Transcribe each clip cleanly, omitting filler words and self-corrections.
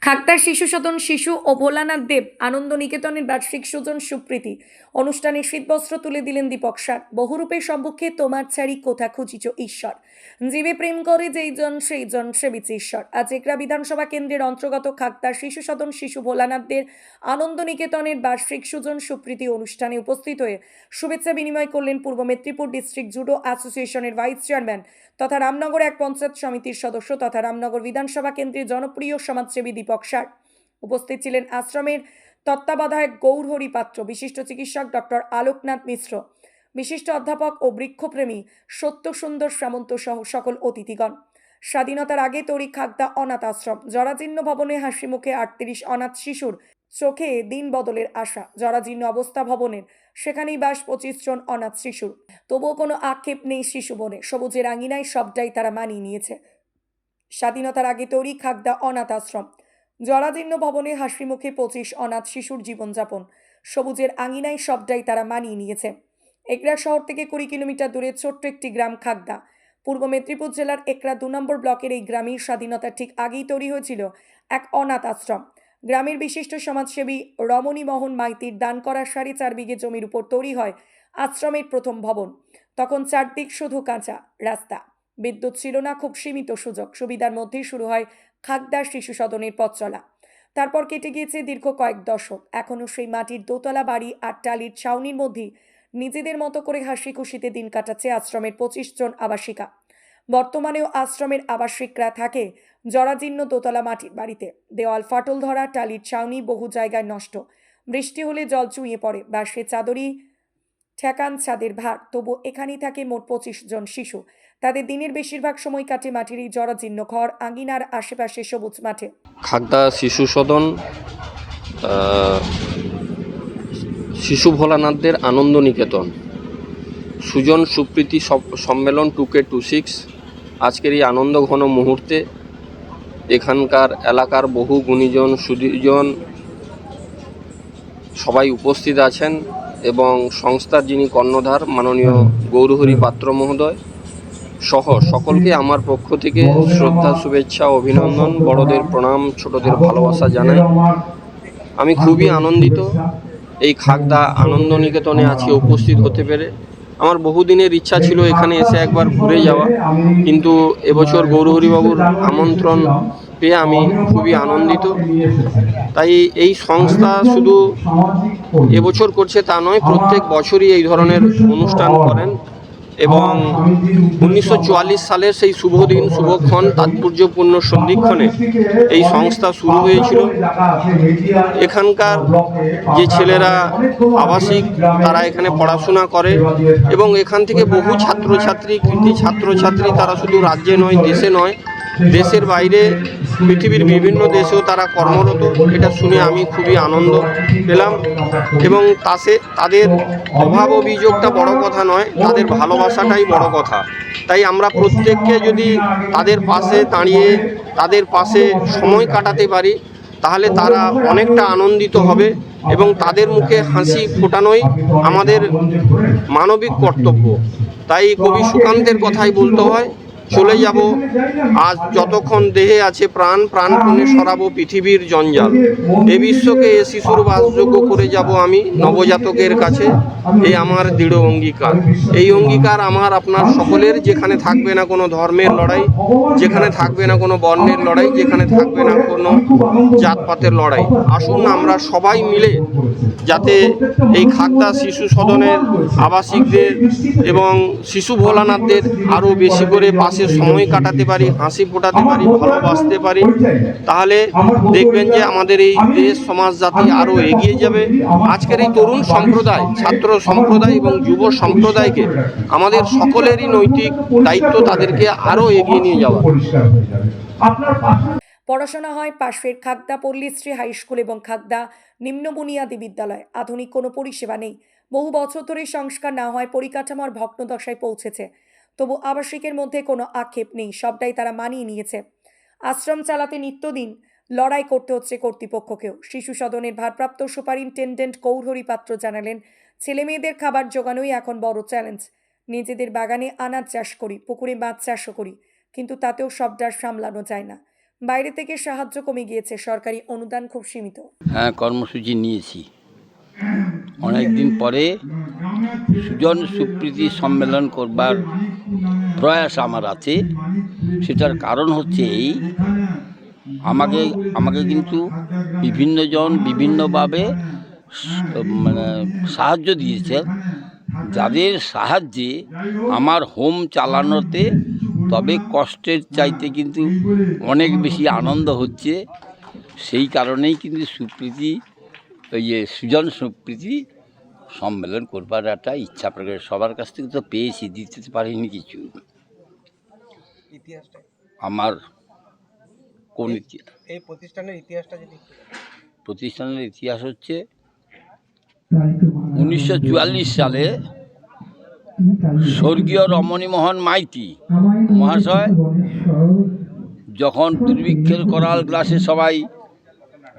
খাক্তার শিশু সদন শিশু ও ভোলানাথ দেব আনন্দ নিকেতনের বার্ষিক সুজন সুপ্রীতি অনুষ্ঠানে শীতবস্ত্র তুলে দিলেন দীপক সার। বহুরূপের সম্মুখে তোমার ছাড়ি কোথা খুঁজিছ ঈশ্বর, জীবে প্রেম করে যেই জন সেই জন সেবিছে ঈশ্বর। আজ একরা বিধানসভা কেন্দ্রের অন্তর্গত খাক্তার শিশু সদন শিশু ভোলানাথদের আনন্দ নিকেতনের বার্ষিক সুজন সুপ্রীতি অনুষ্ঠানে উপস্থিত হয়ে শুভেচ্ছা বিনিময় করলেন পূর্ব মেদিনীপুর ডিস্ট্রিক্ট জুডো অ্যাসোসিয়েশনের ভাইস চেয়ারম্যান তথা রামনগর এক পঞ্চায়েত সমিতির সদস্য তথা রামনগর বিধানসভা কেন্দ্রের জনপ্রিয় সমাজসেবী দীপক সার। উপস্থিত ছিলেন আশ্রমের তত্ত্বাবধায়ক গৌরহরি পাত্র, বিশিষ্ট চিকিৎসক ডক্টর আলোকনাথ মিশ্র, বিশিষ্ট অধ্যাপক ও বৃক্ষপ্রেমী সত্যসুন্দর সামন্ত সহ সকল অতিথিগণ। স্বাধীনতার আগে তৈরি খাগদা অনাথ আশ্রম, জরাজীর্ণ ভবনে হাসি মুখে 38 অনাথ শিশুর চোখে দিন বদলের আশা। জরাজীর্ণ অবস্থা ভবনের, সেখানেই বাস 25 জন অনাথ শিশুর। তবুও কোনো আক্ষেপ নেই শিশু বনে, সবুজের আঙিনায় সবটাই তারা মানিয়ে নিয়েছে। স্বাধীনতার আগে তৈরি খাগদা অনাথ আশ্রম, জরাজীর্ণ ভবনে হাসি মুখে 25 অনাথ শিশুর জীবনযাপন, সবুজের আঙিনায় সবটাই তারা মানিয়ে নিয়েছে। একরা শহর থেকে 20 কিলোমিটার দূরে ছোট্ট একটি গ্রাম খাগদা। পূর্ব মেদিনীপুর জেলার একরা 2 নম্বর ব্লকের এই গ্রামের স্বাধীনতার ঠিক আগেই তৈরি হয়েছিল এক অনাথ আশ্রম। গ্রামের বিশিষ্ট সমাজসেবী রমণী মোহন মাইতির দান করা 4.5 বিঘে জমির উপর তৈরি হয় আশ্রমের প্রথম ভবন। তখন চারদিক শুধু কাঁচা রাস্তা, বিদ্যুৎ ছিল না, খুব সীমিত সুযোগ সুবিধার মধ্যেই শুরু হয় খাগদার শিশু সদনের পথ চলা। তারপর কেটে গিয়েছে দীর্ঘ কয়েক দশক, এখনও সেই মাটির দোতলা বাড়ি আর টালির ছাউনির মধ্যেই নিজেদের মতো করে হাসি খুশিতে দিন কাটাচ্ছে আশ্রমের 25 জন আবাসিকা। বর্তমানেও আশ্রমের আবাসিকরা থাকে জরাজীর্ণ দোতলা মাটির বাড়িতে, দেওয়াল ফাটল ধরা, টালির ছাউনি বহু জায়গায় নষ্ট, বৃষ্টি হলে জল চুঁইয়ে পড়ে, বাঁশে চাদরই ঠেকান ছাদের ভার। তবু এখানেই থাকে মোট 25 জন শিশু। তাদের দিনের বেশিরভাগ সময় কাটে মাটির এই জরাজীর্ণ ঘর, আঙিনার আশেপাশে সবুজ মাঠে। খাগদা শিশু সদন শিশু ভোলানাথদের আনন্দ নিকেতন সুজন সুপ্রীতি সম্মেলন 2K26 আজকের এই আনন্দ ঘন মুহূর্তে এখানকার এলাকার বহু গুণীজন সুদীজন সবাই উপস্থিত আছেন এবং সংস্থার যিনি কর্ণধার মাননীয় গৌরহরি পাত্র মহোদয় সহ সকলকে আমার পক্ষ থেকে শ্রদ্ধা, শুভেচ্ছা, অভিনন্দন, বড়দের প্রণাম, ছোটদের ভালোবাসা জানাই। আমি খুবই আনন্দিত এই খাগদা আনন্দ নিকেতনে আজকে উপস্থিত হতে পেরে। আমার বহুদিনের ইচ্ছা ছিল এখানে এসে একবার ঘুরে যাওয়া, কিন্তু এবছর গৌরহরিবাবুর আমন্ত্রণ পেয়ে আমি খুবই আনন্দিত। তাই এই সংস্থা শুধু এবছর করছে তা নয়, প্রত্যেক বছরই এই ধরনের অনুষ্ঠান করেন এবং 1944 সালের সেই শুভদিন শুভক্ষণ তাৎপর্যপূর্ণ সন্ধিক্ষণে এই সংস্থা শুরু হয়েছিল। এখানকার যে ছেলেরা আবাসিক তারা এখানে পড়াশোনা করে এবং এখান থেকে বহু ছাত্রছাত্রী, কৃতি ছাত্রছাত্রী, তারা শুধু রাজ্যে নয়, দেশে নয়, দেশের বাইরে পৃথিবীর বিভিন্ন দেশেও তারা কর্মরত। এটা শুনে আমি খুবই আনন্দ পেলাম এবং তাদের অভাব অভিযোগটা বড় কথা নয়, তাদের ভালোবাসাটাই বড় কথা। তাই আমরা প্রত্যেককে যদি তাদের পাশে দাঁড়িয়ে তাদের পাশে সময় কাটাতে পারি তাহলে তারা অনেকটা আনন্দিত হবে এবং তাদের মুখে হাসি ফোটানোই আমাদের মানবিক কর্তব্য। তাই কবি সুকান্তের কথাই বলতে হয়, চলে যাব আজ যতক্ষণ দেহে আছে প্রাণ, প্রাণপণে সরাবো পৃথিবীর জঞ্জাল, এ বিশ্বকে এ শিশুর বাসযোগ্য করে যাব আমি নবজাতকের কাছে, এই আমার দৃঢ় অঙ্গীকার। এই অঙ্গীকার আমার আপনার সকলের, যেখানে থাকবে না কোনো ধর্মের লড়াই, যেখানে থাকবে না কোনো বর্ণের লড়াই, যেখানে থাকবে না কোনো জাতপাতের লড়াই। আসুন আমরা সবাই মিলে যাতে এই খাগদা শিশু সদনের আবাসিকদের এবং শিশু ভোলানাথদের আরও বেশি করে পাশে সময় কাটাতে পারি, হাসি ফোটাতে পারি, ভালোবাসতে পারি, তাহলে দেখবেন যে আমাদের এই দেশ সমাজ জাতি আরও এগিয়ে যাবে। আজকের এই তরুণ সম্প্রদায়, ছাত্র সম্প্রদায় এবং যুব সম্প্রদায়কে আমাদের সকলেরই নৈতিক দায়িত্ব তাদেরকে আরও এগিয়ে নিয়ে যাওয়া। পড়াশোনা হয় পাশের খাগদা পল্লীশ্রী হাই স্কুল এবং খাগদা নিম্ন বুনিয়াদী বিদ্যালয়। আধুনিক কোনো পরিষেবা নেই, বহু বছর ধরে সংস্কার না হয় পরিকাঠামোর ভগ্নদশায় পৌঁছেছে। তবু আবাসিকের মধ্যে কোনো আক্ষেপ নেই, সবটাই তারা মানিয়ে নিয়েছে। আশ্রম চালাতে নিত্যদিন লড়াই করতে হচ্ছে কর্তৃপক্ষকেও। শিশু সদনের ভারপ্রাপ্ত সুপারিনটেন্ডেন্ট গৌরহরি পাত্র জানালেন, ছেলে মেয়েদের খাবার জোগানোই এখন বড় চ্যালেঞ্জ। নিজেদের বাগানে আনাজ চাষ করি, পুকুরে মাছ চাষও করি, কিন্তু তাতেও সবটা সামলানো যায় না। বাইরে থেকে সাহায্য কমে গিয়েছে, সরকারি অনুদান খুব সীমিত। হ্যাঁ, কর্মসূচি নিয়েছি। অনেক দিন পরে সুজন সুপ্রীতি সম্মেলন করবার প্রয়াস আমার আছে। সেটার কারণ হচ্ছে এই, আমাকে কিন্তু বিভিন্নজন বিভিন্নভাবে সাহায্য দিয়েছেন, যাদের সাহায্যে আমার হোম চালানোতে তবে কষ্টের চাইতে কিন্তু অনেক বেশি আনন্দ হচ্ছে। সেই কারণেই কিন্তু সুজন সুপ্রীতি সম্মেলন করবার একটা ইচ্ছা প্রকাশ সবার কাছ থেকে তো পেয়েছি, দিতে পারিনি কিছু। ইতিহাসটা আমার কোন এই প্রতিষ্ঠানের ইতিহাসটা যদি প্রতিষ্ঠানের ইতিহাস হচ্ছে 1944 সালে স্বর্গীয় রমণীমোহন মাইতি মহাশয় যখন দুর্ভিক্ষের করাল গ্লাসে সবাই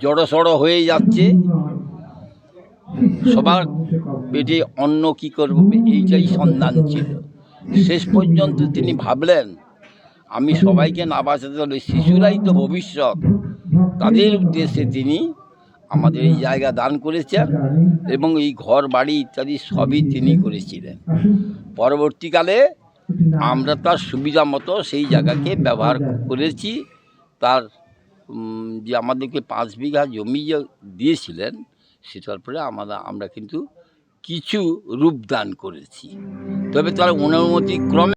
জড়সড় হয়ে যাচ্ছে, সবার পেটে অন্ন কী করবে এইটাই সন্ধান ছিল। শেষ পর্যন্ত তিনি ভাবলেন, আমি সবাইকে না বাঁচাতে হলে শিশুরাই তো ভবিষ্যৎ, তাদের উদ্দেশ্যে তিনি আমাদের এই জায়গা দান করেছেন এবং এই ঘর বাড়ি ইত্যাদি সবই তিনি করেছিলেন। পরবর্তীকালে আমরা তার সুবিধা মতো সেই জায়গাকে ব্যবহার করেছি। তার যে আমাদেরকে 5 বিঘা জমি দিয়েছিলেন, সেটার পরে আমরা কিন্তু কিছু রূপদান করেছি। তবে তার অনুমতি ক্রমে